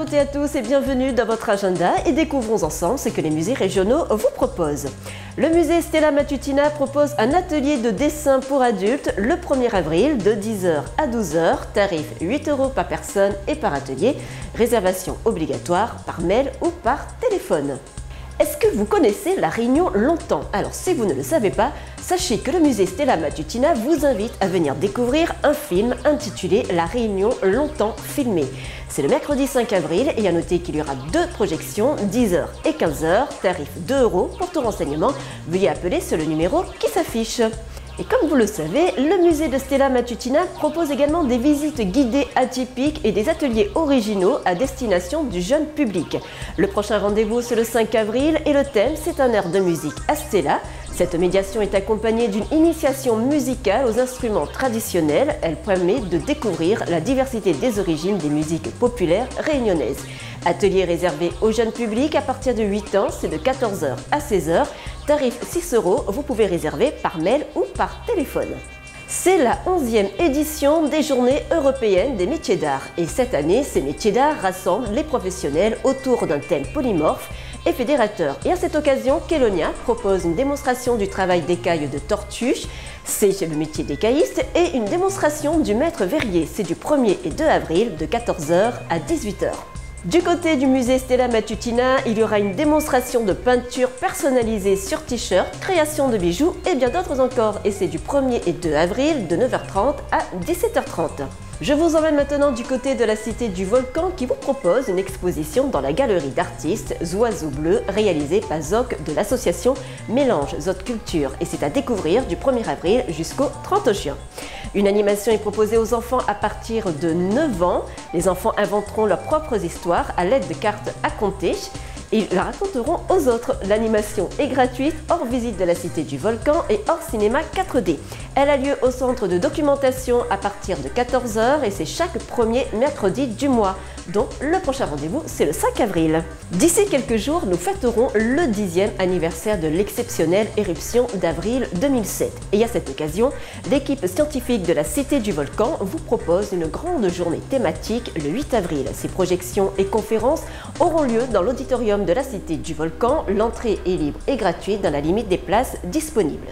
toutes et à tous et bienvenue dans votre agenda et découvrons ensemble ce que les musées régionaux vous proposent. Le musée Stella Matutina propose un atelier de dessin pour adultes le 1er avril de 10h à 12h, tarif 8 € par personne et par atelier, réservation obligatoire par mail ou par téléphone. Est-ce que vous connaissez La Réunion Longtemps? Alors si vous ne le savez pas, sachez que le musée Stella Matutina vous invite à venir découvrir un film intitulé La Réunion Longtemps filmé. C'est le mercredi 5 avril et à noter qu'il y aura 2 projections, 10h et 15h, tarif 2 €. Pour tout renseignement, veuillez appeler sur le numéro qui s'affiche. Et comme vous le savez, le musée de Stella Matutina propose également des visites guidées atypiques et des ateliers originaux à destination du jeune public. Le prochain rendez-vous c'est le 5 avril et le thème c'est un air de musique à Stella. Cette médiation est accompagnée d'une initiation musicale aux instruments traditionnels. Elle permet de découvrir la diversité des origines des musiques populaires réunionnaises. Atelier réservé au jeune public à partir de 8 ans, c'est de 14h à 16h. Tarif 6 €, vous pouvez réserver par mail ou par téléphone. C'est la 11e édition des Journées européennes des métiers d'art. Et cette année, ces métiers d'art rassemblent les professionnels autour d'un thème polymorphe et fédérateur. Et à cette occasion, Kélonia propose une démonstration du travail d'écaille de tortue, c'est le métier d'écailliste, et une démonstration du maître verrier. C'est du 1er et 2 avril de 14h à 18h. Du côté du musée Stella Matutina, il y aura une démonstration de peinture personnalisée sur t-shirt, création de bijoux et bien d'autres encore. Et c'est du 1er et 2 avril de 9h30 à 17h30. Je vous emmène maintenant du côté de la Cité du Volcan qui vous propose une exposition dans la galerie d'artistes Oiseaux Bleus réalisée par ZOC de l'association Mélange ZOC Culture et c'est à découvrir du 1er avril jusqu'au 30 juin. Une animation est proposée aux enfants à partir de 9 ans. Les enfants inventeront leurs propres histoires à l'aide de cartes à compter. Et ils la raconteront aux autres. L'animation est gratuite, hors visite de la Cité du Volcan et hors cinéma 4D. Elle a lieu au centre de documentation à partir de 14h et c'est chaque premier mercredi du mois. Donc le prochain rendez-vous, c'est le 5 avril. D'ici quelques jours, nous fêterons le 10e anniversaire de l'exceptionnelle éruption d'avril 2007. Et à cette occasion, l'équipe scientifique de la Cité du Volcan vous propose une grande journée thématique le 8 avril. Ces projections et conférences auront lieu dans l'auditorium de la Cité du Volcan. L'entrée est libre et gratuite dans la limite des places disponibles.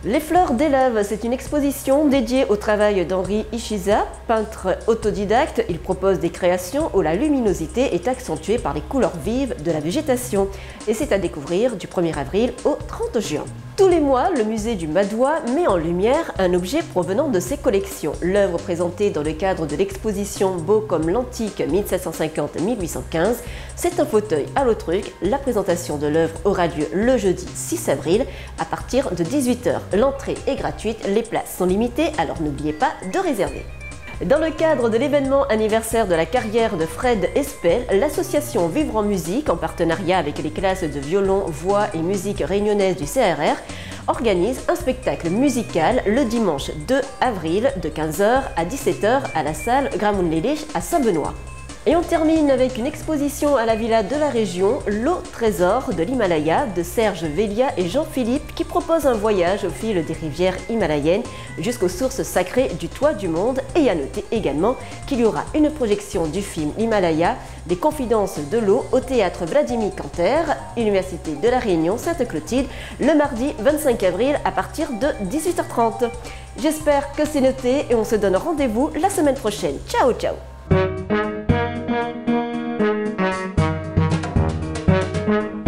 Les fleurs d'Élève, c'est une exposition dédiée au travail d'Henri Ishiza, peintre autodidacte. Il propose des créations où la luminosité est accentuée par les couleurs vives de la végétation. Et c'est à découvrir du 1er avril au 30 juin. Tous les mois, le musée du Madois met en lumière un objet provenant de ses collections. L'œuvre présentée dans le cadre de l'exposition Beau comme l'antique 1750-1815, c'est un fauteuil à l'autruc. La présentation de l'œuvre aura lieu le jeudi 6 avril à partir de 18h. L'entrée est gratuite, les places sont limitées, alors n'oubliez pas de réserver. Dans le cadre de l'événement anniversaire de la carrière de Fred Espel, l'association Vivre en musique, en partenariat avec les classes de violon, voix et musique réunionnaise du CRR, organise un spectacle musical le dimanche 2 avril de 15h à 17h à la salle Gramoun-Lélich à Saint-Benoît. Et on termine avec une exposition à la Villa de la Région, l'eau trésor de l'Himalaya de Serge Vélia et Jean-Philippe qui propose un voyage au fil des rivières himalayennes jusqu'aux sources sacrées du toit du monde. Et à noter également qu'il y aura une projection du film L'Himalaya, des confidences de l'eau au théâtre Vladimir Canter, Université de la Réunion Sainte-Clotilde, le mardi 25 avril à partir de 18h30. J'espère que c'est noté et on se donne rendez-vous la semaine prochaine. Ciao ciao. Thank you.